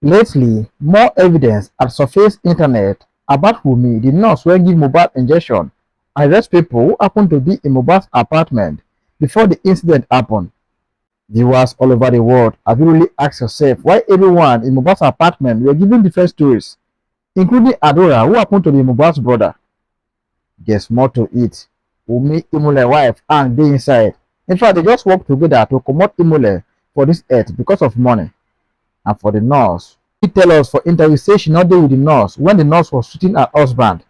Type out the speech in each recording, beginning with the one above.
Lately, more evidence has surfaced internet about Wunmi, the nurse wey give Mohbad injection, and arrest people who happen to be in Mohbad's apartment before the incident happened. Viewers all over the world have you really asked yourself why everyone in Mohbad's apartment were giving different stories, including Adora, who happened to be Mohbad's brother? There's more to it. Wunmi Imole wife and dey inside. In fact, they just work together to comot Imole for this earth because of money. And for the nurse, she tell us for interview say she not dey with the nurse when the nurse was treating her husband.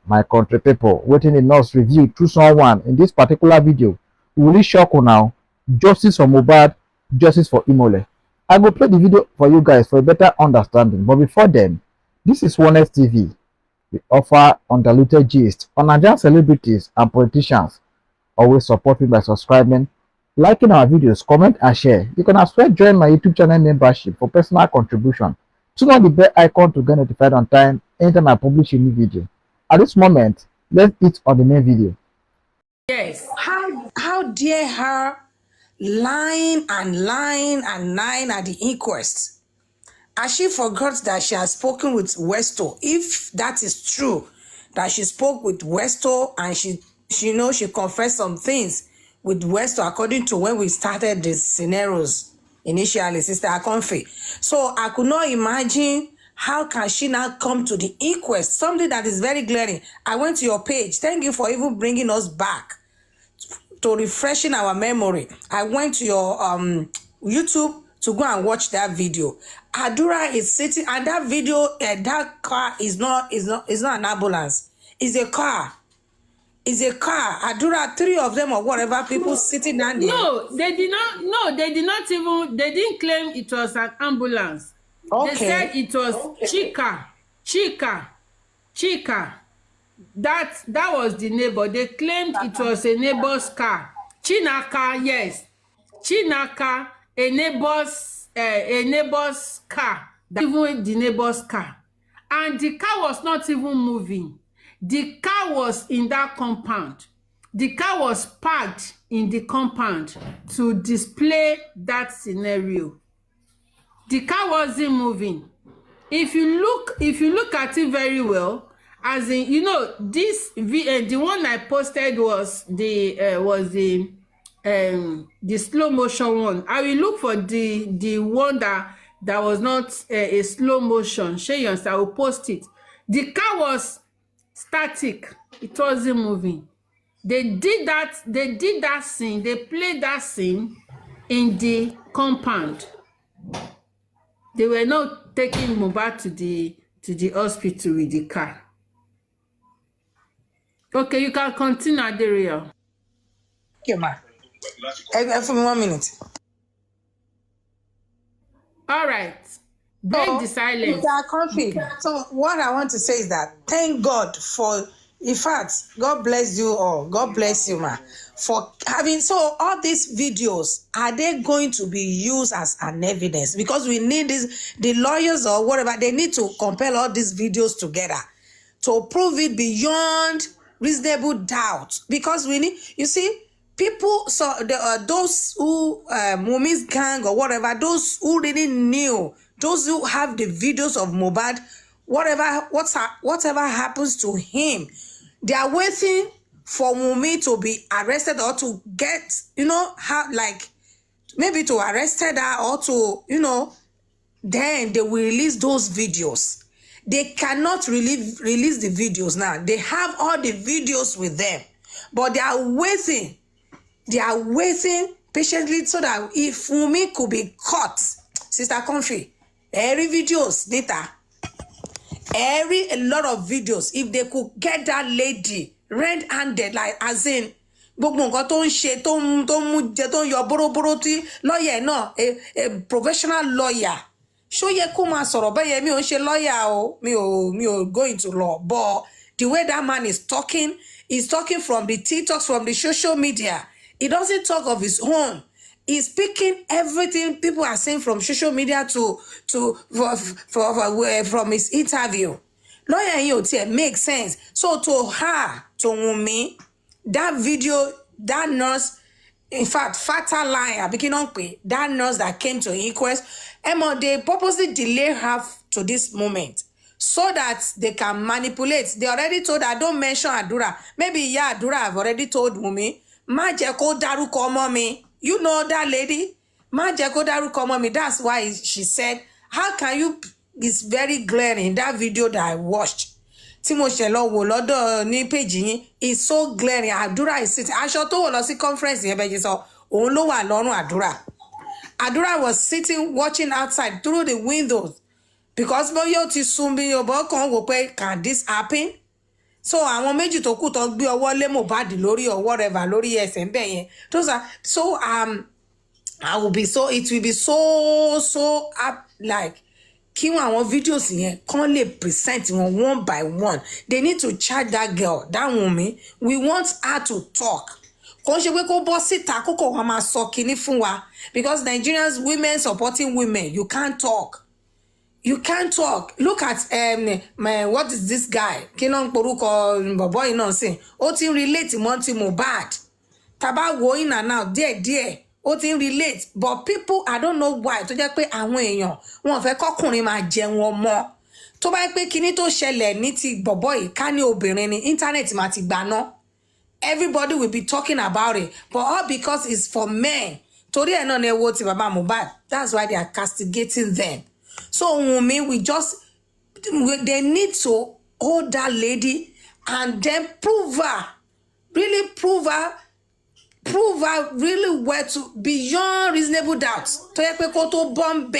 My country people, wetin the nurse reveal through someone in this particular video will really shock you now. Justice for Mohbad, justice for Imole. I go play the video for you guys for a better understanding. But before then, this is Onest TV. We offer undiluted gist on Nigerian celebrities and politicians. Always support me by subscribing, liking our videos, comment and share. You can as well join my YouTube channel membership for personal contribution. Turn on the bell icon to get notified on time anytime I publish a new video. At this moment, let's hit on the main video. Yes. How dare her lying at the inquest? Has she forgot that she has spoken with Westo? If that is true, that she spoke with Westo and she confessed some things with Westo according to when we started the scenarios initially, Sister Akonfe. So I could not imagine how can she now come to the inquest, something that is very glaring. I went to your page. Thank you for even bringing us back to refreshing our memory. I went to your YouTube to go and watch that video. Adura is sitting, and that video, that car is not an ambulance. It's a car. It's a car. Adura, 3 of them or whatever, people sitting down there. No, they did not. No, they did not even. They didn't claim it was an ambulance. Okay. They said it was Chika. That was the neighbor. They claimed it was a neighbor's car. Chinaka, yes. Chinaka, a neighbor's car. Even the neighbor's car. And the car was not even moving. The car was in that compound. The car was parked in the compound to display that scenario. The car wasn't moving. If you look at it very well, as in, the one I posted was the slow motion one. I will look for the one that was not a slow motion. I will post it. The car was static. It wasn't moving. They did that scene. They played that scene in the compound. They were not taking Mohbad to the hospital with the car. Okay, you can continue, Aderia. Okay, ma. For me 1 minute. All right. Break the silence. So what I want to say is that thank God for, in fact, God bless you all. God bless you, ma, for having, so all these videos, are they going to be used as an evidence? Because we need this, the lawyers or whatever, they need to compile all these videos together to prove it beyond reasonable doubt. Because we need, you see, people, so those who, Wunmi's gang or whatever, those who really knew, those who have the videos of Mohbad, whatever happens to him, they are waiting for Wunmi to be arrested or to get, maybe to arrest her or to, then they will release those videos. They cannot release the videos now. They have all the videos with them, but they are waiting. They are waiting patiently so that if Wunmi could be caught, Sister Comfy, every videos later, a lot of videos, if they could get that lady red-handed, like as in gbogbo nǹkan tó ń ṣe tó ń mú jẹ tó ń yọ bórobóró tí lawyer náà a professional lawyer ṣó yẹ kó máa sọ̀rọ̀ bẹ́ẹ̀ yẹn mi ò ń ṣe lawyer o mi ò go into law, but the way that man is talking from the TikToks, from the social media. He doesn't talk of his own. He's picking everything people are saying from social media from his interview. Lawyer yóò makes sense. So to her, to Wunmi, that video, that nurse, in fact, fatal lie, that nurse that came to inquest, Emma, they purposely delay her to this moment so that they can manipulate. They already told her, don't mention Adura. Maybe, yeah, Adura have already told Wunmi, Ma jeko daruko ọmọ mi. You know that lady? Ma jeko daruko ọmọ mi. That's why she said, how can you, it's very glaring, that video that I watched. Tí mo ṣe lọ wò lọ́dọ̀ ní page yín, it's so glaring. Adura is sitting. Aṣọ tó wọ̀ lọ sí conference yẹn bẹ́ẹ̀ sọ, òun ló wà lọ́rùn Adura. Adura was sitting watching outside through the windows because bóyá ó ti sùn bí ọbọ̀ kan wò pé can this happen? So àwọn méjì tó kù tó gbé ọwọ́ lé Mohbad lórí or whatever lórí ẹsẹ̀ ń bẹ̀ yẹn. Those are so it will be so like kí wọn àwọn videos yẹn kàn lè present wọn one by one. They need to charge that girl, that Wunmi. We want her to talk. Kò ṣe pé kó bọ́ síta kókò wọn máa sọ kinní fún wa because Nigerians women supporting women, you can't talk. You can't talk. Look at what is this guy? Kí ló ń porúkọ bọ̀bọ́ yìí náà sìn? Ó ti ń relate mọ́ ti Mohbad. Tàbá wo in and out díẹ̀ ó ti ń relate, but people, I don't know why, tó jẹ́ pé àwọn èèyàn wọn fẹ́ kọ́kùnrin máa jẹun ọmọ. Tó bá yẹ pé kinní tó ṣẹlẹ̀ ní ti bọ̀bọ́ yìí ká ní obìnrin ni internet máa ti gbaná. Everybody will be talking about it, but all because it's for men. Torí ẹ̀ náà ni ẹ wo ti bàbá Mohbad. That's why they are castigating them. So Wunmi, they need to hold that lady and then prove her really well to beyond reasonable doubt. To yẹ pé kó tó bomb.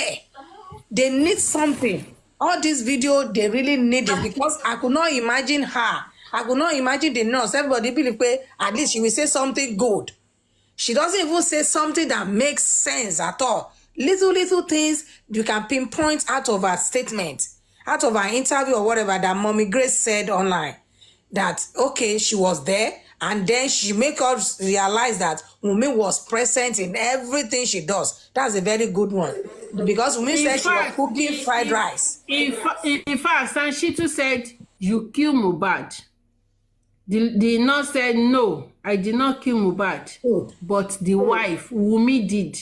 They need something. All this video, they really need it because I could not imagine her. I could not imagine the nurse. Everybody believe at least she will say something good. She doesn't even say something that makes sense at all. Little things you can pinpoint out of her statement, out of her interview or whatever that Mommy Grace said online. That, okay, she was there. And then she make us realize that Wunmi was present in everything she does. That's a very good one. Because Wunmi said she was cooking fried rice. In fact, Sanshitu said, you kill Mohbad. The nurse said, no, I did not kill Mohbad. Oh. But the wife, Wunmi did.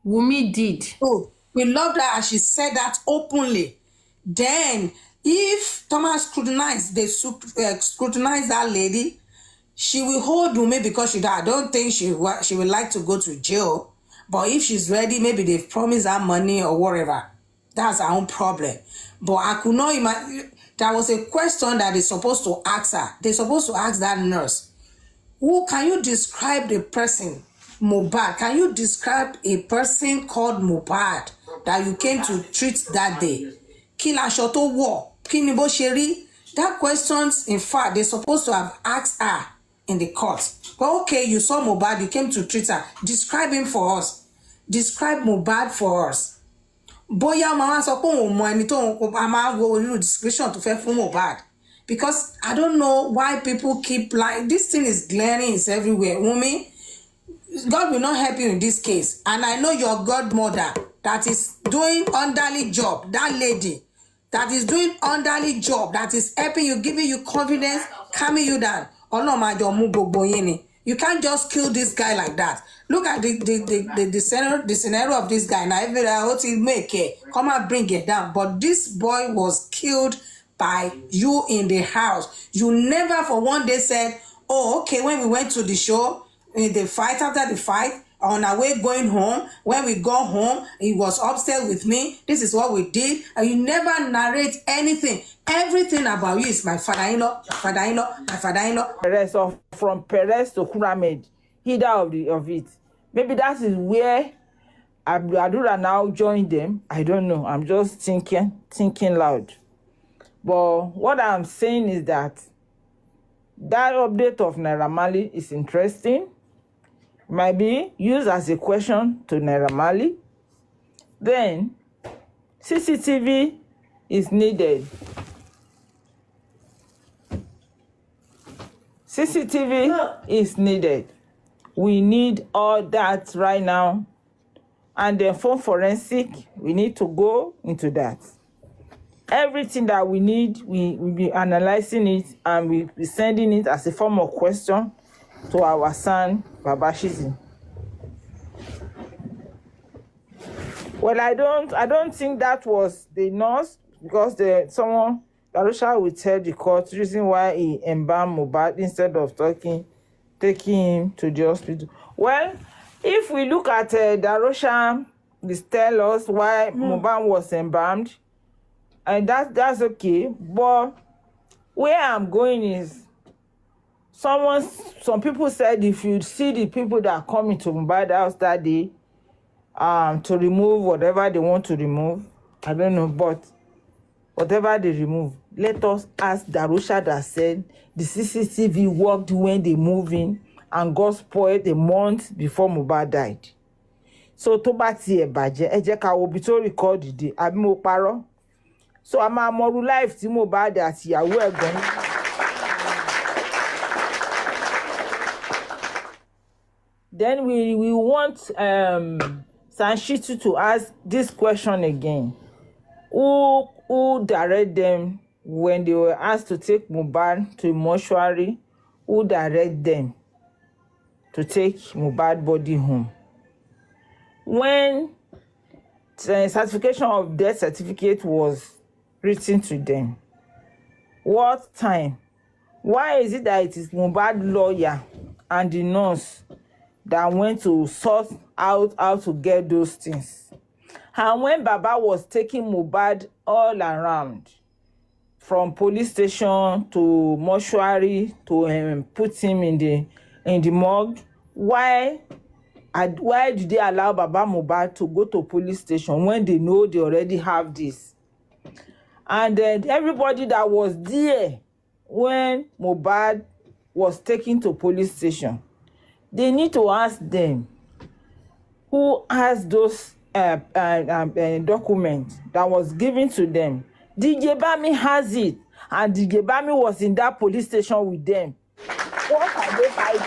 Wunmi did. Oh, we love that as she said that openly. Then, if Thomas scrutinized that lady, she will hold Wunmi because I don't think she would like to go to jail. But if she's ready, maybe they've promised her money or whatever. That's her own problem. But I could not imagine. There was a question that they're supposed to ask her. They're supposed to ask that nurse. Who can you describe the person, Mohbad? Can you describe a person called Mohbad that you came to treat that day? Kí l'aṣọ tó wọ̀? Kí ni bó ṣe rí? That questions, in fact, they're supposed to have asked her in the court. But okay, you saw Mohbad, you came to treat her. Describe him for us. Describe Mohbad for us. Bóyá mama sọ pé òun mọ ẹni tó a máa wo nínú description tó fẹ́ fún Mohbad. Because I don't know why people keep lying. This thing is glaring, it's everywhere. Wunmi, God will not help you in this case. And I know your godmother that is doing underly job, that lady that is doing underly job, that is helping you, giving you confidence, calming you down. You can't just kill this guy like that. Look at the scenario of this guy. Now everybody make it come and bring it down. But this boy was killed by you in the house. You never for one day said, oh, okay, when we went to the show, in the fight, after the fight, on our way going home, when we go home, he was upstairs with me. This is what we did. And you never narrate anything. Everything about you is my father-in-law, my father-in-law, my father-in-law. Perez or from Perez to Kuramed, either of it. Maybe that is where Adura now joined them. I don't know. I'm just thinking loud. But what I'm saying is that update of Naira Marley is interesting. Might be used as a question to Naira Marley. Then CCTV is needed. CCTV is needed. We need all that right now. And then for forensic, we need to go into that. Everything that we need, we will be analyzing it and we'll be sending it as a form of question to our son, Babashizi. Well, I don't think that was the nurse, because Darusha will tell the court reason why he embalmed Mohbad instead of taking him to the hospital. Well, if we look at Darusha, this tell us why Mohbad was embalmed, and that's okay. But where I'm going is, some people said if you see the people that come into Mohbad house that day, to remove whatever they want to remove, I don't know, but whatever they remove, let us ask Darusha that said the CCTV worked when they move in and got spoiled a month before Mohbad died. So tó bá tiẹ̀ bàjẹ́, ẹ jẹ́ ká wo ibi tó record dé, àbí mo parọ́? So a máa mọrú life tí Mohbad àti ìyàwó ẹ̀gbọ́n. Then we want Sanshitu to ask this question again. Who direct them when they were asked to take Mohbad to mortuary? Who direct them to take Mohbad body home? When the certification of death certificate was written to them, what time? Why is it that it is Mohbad lawyer and the nurse that went to sort out how to get those things? And when Baba was taking Mohbad all around, from police station to mortuary to put him in the morgue, why did they allow Baba Mohbad to go to police station when they know they already have this? And then everybody that was there when Mohbad was taken to police station, they need to ask them who has those documents that was given to them. DJ Bami has it, and DJ Bami was in that police station with them. What are they hiding?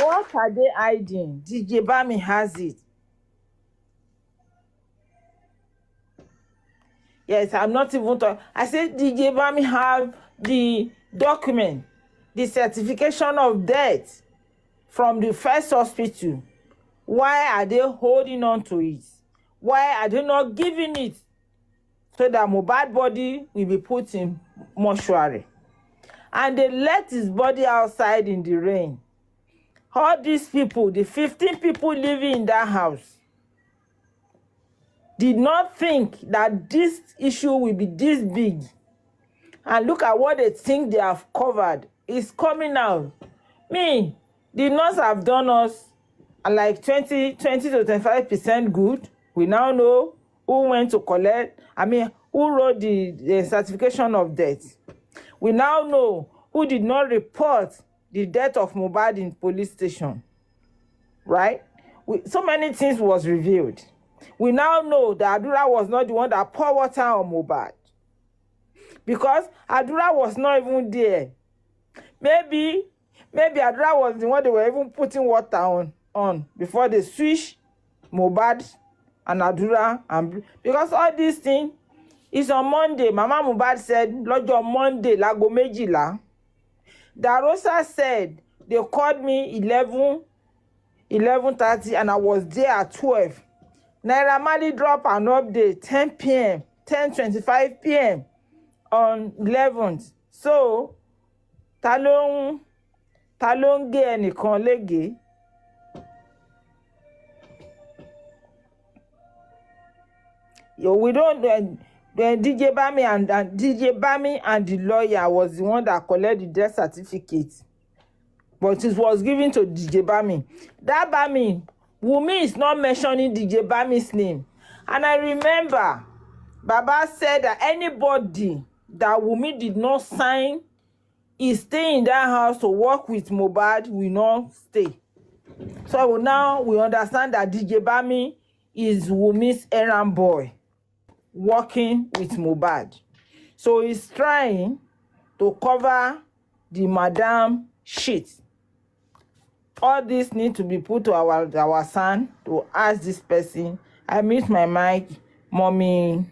What are they hiding? DJ Bami has it. Yes, I'm not even talking. I said DJ Bami have the document, the certification of death from the first hospital. Why are they holding on to it? Why are they not giving it so that Mohbad body will be put in mortuary? And they let his body outside in the rain. All these people, the 15 people living in that house, did not think that this issue will be this big. And look at what they think they have covered. It's coming out. Me, the nurse have done us like 20 to 25% good. We now know who went to collect, who wrote the certification of death. We now know who did not report the death of Mohbad in police station. Right? So many things was revealed. We now know that Adura was not the one that poured water on Mohbad, because Adura was not even there. Maybe Adura was the one they were even putting water on before they switch Mohbad and Adura, and because all these things is on Monday. Mama Mohbad said lọ́jọ́ Monday láago méjìlá. Darosa said they called me 11:30 and I was there at 12. Naira Marley drop an update 10 p.m. 10:25 p.m. on 11th. So ta ló ń gé ẹnìkan lége? We don't. DJ Bami and the lawyer was the one that collected the death certificate, but it was given to DJ Bami. That Bami, Wunmi is not mentioning DJ Bami's name. And I remember Baba said that anybody that Wunmi did not sign is staying in that house to work with Mohbad will not stay. So now we understand that DJ Bami is Wunmi's errand boy working with Mohbad. So he's trying to cover the madam shit. All this need to be put to our son to ask this person. I mute my mic, mommy.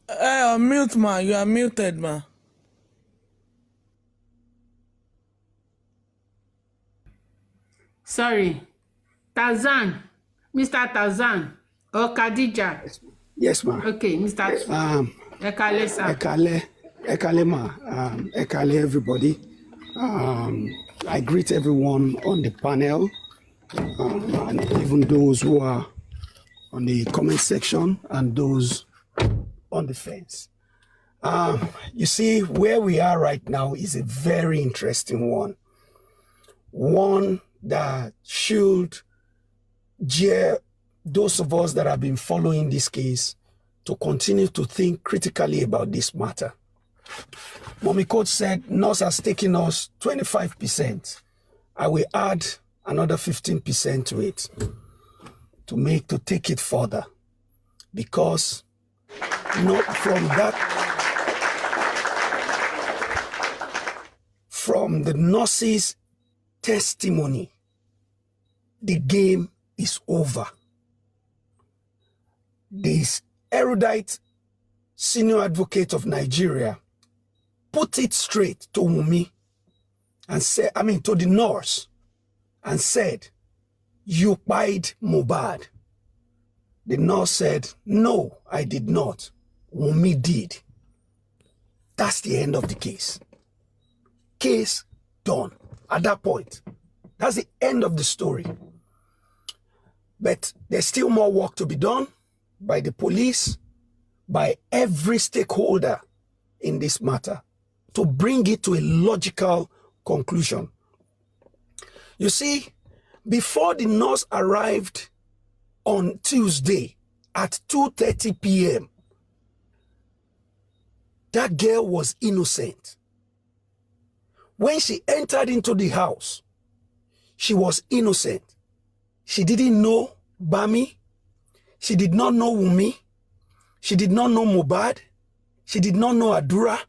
Mute, ma. You are muted, ma. Sorry. Tarzan. Mr. Tarzan. Or Khadija. Yes, ma. Okay, Mr. Ekale, sir. Ekale, ma. Ekale, everybody. I greet everyone on the panel, and even those who are on the comment section and those on the fence. You see, where we are right now is a very interesting one. One that should jeer those of us that have been following this case to continue to think critically about this matter. Mommy Coach said nurse has taken us 25%. I will add another 15% to it to take it further, because not from the nurse's testimony, the game is over. This erudite senior advocate of Nigeria put it straight to Wunmi and said, to the nurse, and said, "You pied Mohbad." The nurse said, "No, I did not. Wunmi did." That's the end of the case. Case done. At that point, that's the end of the story. But there's still more work to be done by the police, by every stakeholder in this matter, to bring it to a logical conclusion. You see, before the nurse arrived on Tuesday at 2:30 p.m., that girl was innocent. When she entered into the house, she was innocent. She didn't know Bami. She did not know Wunmi. She did not know Mohbad. She did not know Adura.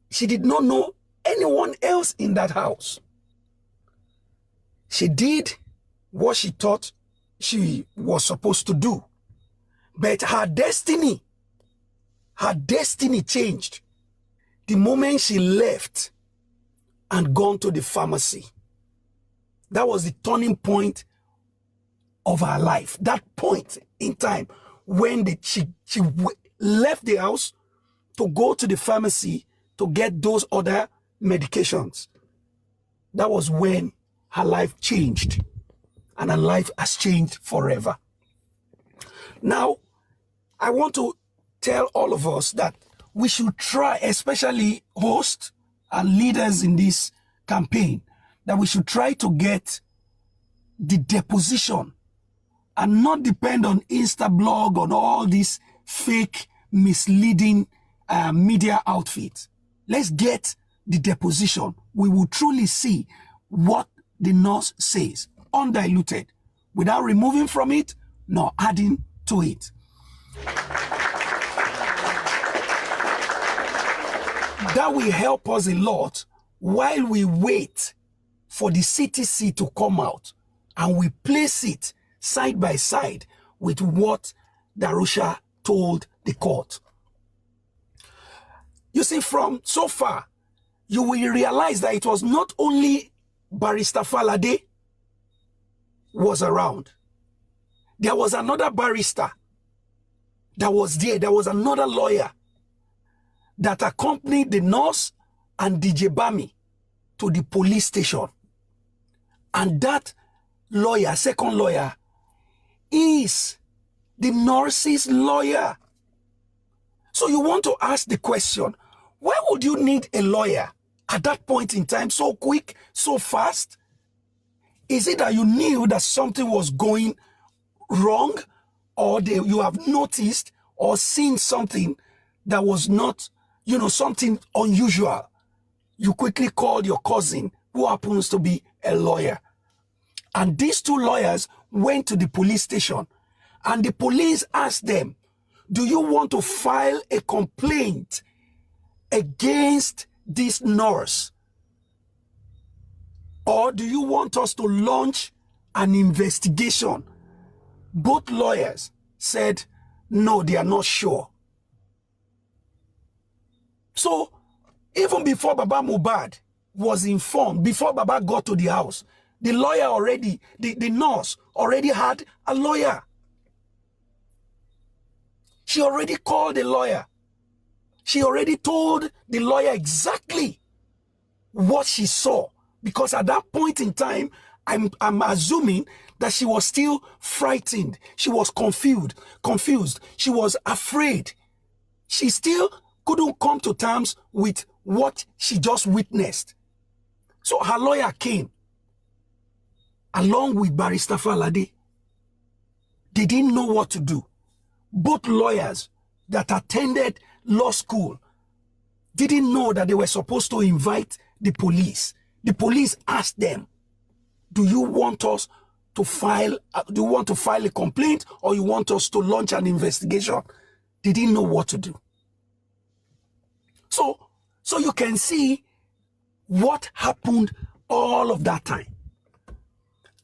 She did not know anyone else in that house. She did what she thought she was supposed to do. But her destiny changed the moment she left and gone to the pharmacy. That was the turning point of her life. That point in time when she left the house to go to the pharmacy to get those other medications. That was when her life changed, and her life has changed forever. Now, I want to tell all of us that we should try, especially hosts and leaders in this campaign, that we should try to get the deposition and not depend on Instablog, on all these fake, misleading media outfits. Let's get the deposition. We will truly see what the nurse says, undiluted, without removing from it nor adding to it. That will help us a lot while we wait for the CTC to come out and we place it side by side with what Darusha told the court. You see, from so far, you will realize that it was not only Barrister Falade was around. There was another barrister that was there. There was another lawyer that accompanied the nurse and DJ Bami to the police station. And that lawyer, second lawyer, is the nurse's lawyer. So you want to ask the question, why would you need a lawyer at that point in time, so quick, so fast? Is it that you knew that something was going wrong, or you have noticed or seen something that was not, something unusual? You quickly called your cousin, who happens to be a lawyer. And these two lawyers went to the police station, and the police asked them, do you want to file a complaint against this nurse? Or do you want us to launch an investigation? Both lawyers said, no, they are not sure. So even before Baba Mohbad was informed, before Baba got to the house, the lawyer already, the nurse already had a lawyer. She already called the lawyer. She already told the lawyer exactly what she saw. Because at that point in time, I'm assuming that she was still frightened. She was confused. She was afraid. She still couldn't come to terms with what she just witnessed. So her lawyer came along with Barrister Falade. They didn't know what to do. Both lawyers that attended law school didn't know that they were supposed to invite the police. The police asked them, do you want us to file, a complaint, or you want us to launch an investigation? They didn't know what to do. So you can see what happened all of that time.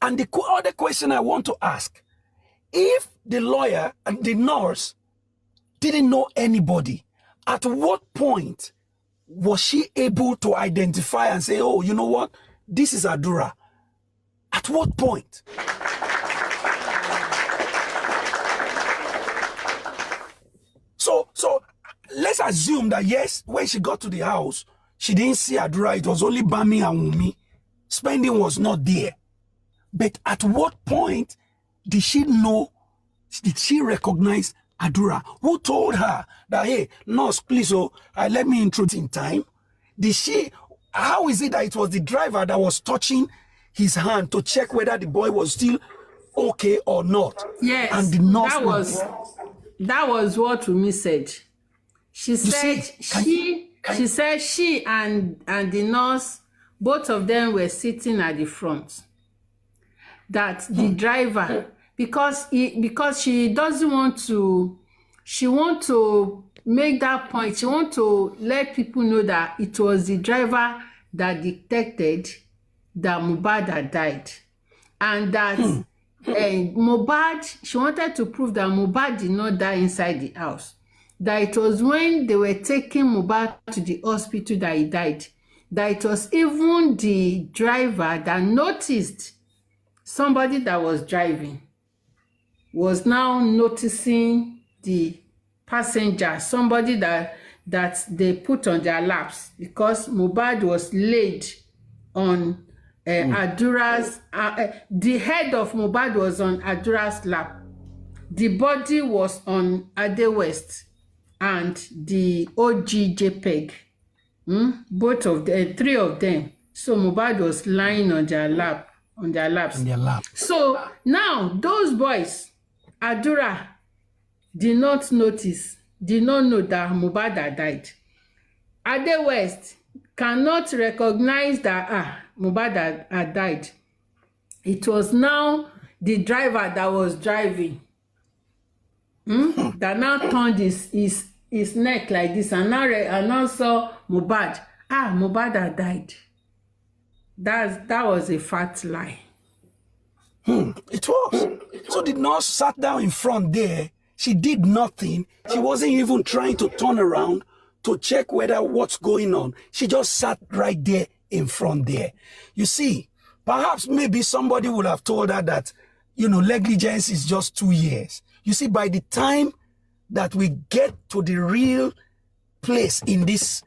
And the other question I want to ask, if the lawyer and the nurse didn't know anybody, at what point was she able to identify and say, oh, you know what? This is Adura. At what point? So let's assume that yes, when she got to the house, she didn't see Adura. It was only Bami and Wunmi. Spending was not there. But at what point did she know, did she recognize Adura? Who told her that, hey, nurse, please, let me introduce in time? How is it that it was the driver that was touching his hand to check whether the boy was still okay or not? Yes, and the nurse that was what Wunmi said. She said she and the nurse, both of them were sitting at the front. That the driver, because she doesn't want to, she want to make that point. She want to let people know that it was the driver that detected that Mohbad had died, and that Mohbad, she wanted to prove that Mohbad did not die inside the house. That it was when they were taking Mohbad to the hospital that he died. That it was even the driver that noticed somebody that was driving was now noticing the passenger, somebody that they put on their laps, because Mohbad was laid on Adura's, the head of Mohbad was on Adura's lap. The body was on Ade West and the OG JPEG. Both of them, three of them. So Mohbad was lying on their laps. On their lap. So now those boys, Adura did not know that Mohbad had died. Ade West cannot recognize that Mohbad had died. It was now the driver that was driving that now turned his neck like this and now saw Mohbad. Mohbad had died. That was a fat lie. It was. So the nurse sat down in front there. She did nothing. She wasn't even trying to turn around to check whether what's going on. She just sat right there in front there. You see, perhaps maybe somebody would have told her that, negligence is just 2 years. You see, by the time that we get to the real place in this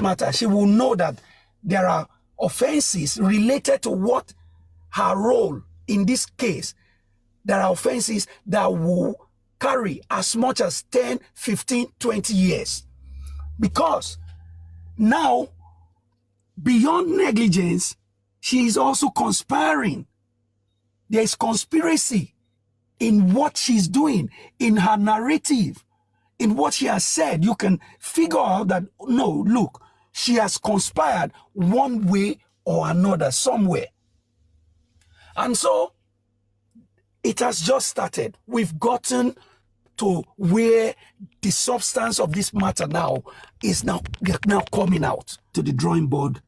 matter, she will know that there are offenses related to what her role in this case. There are offenses that will carry as much as 10, 15, 20 years. Because now, beyond negligence, she is also conspiring. There is conspiracy in what she's doing, in her narrative, in what she has said. You can figure out that, no, look, she has conspired one way or another somewhere. And so it has just started. We've gotten to where the substance of this matter now is now coming out to the drawing board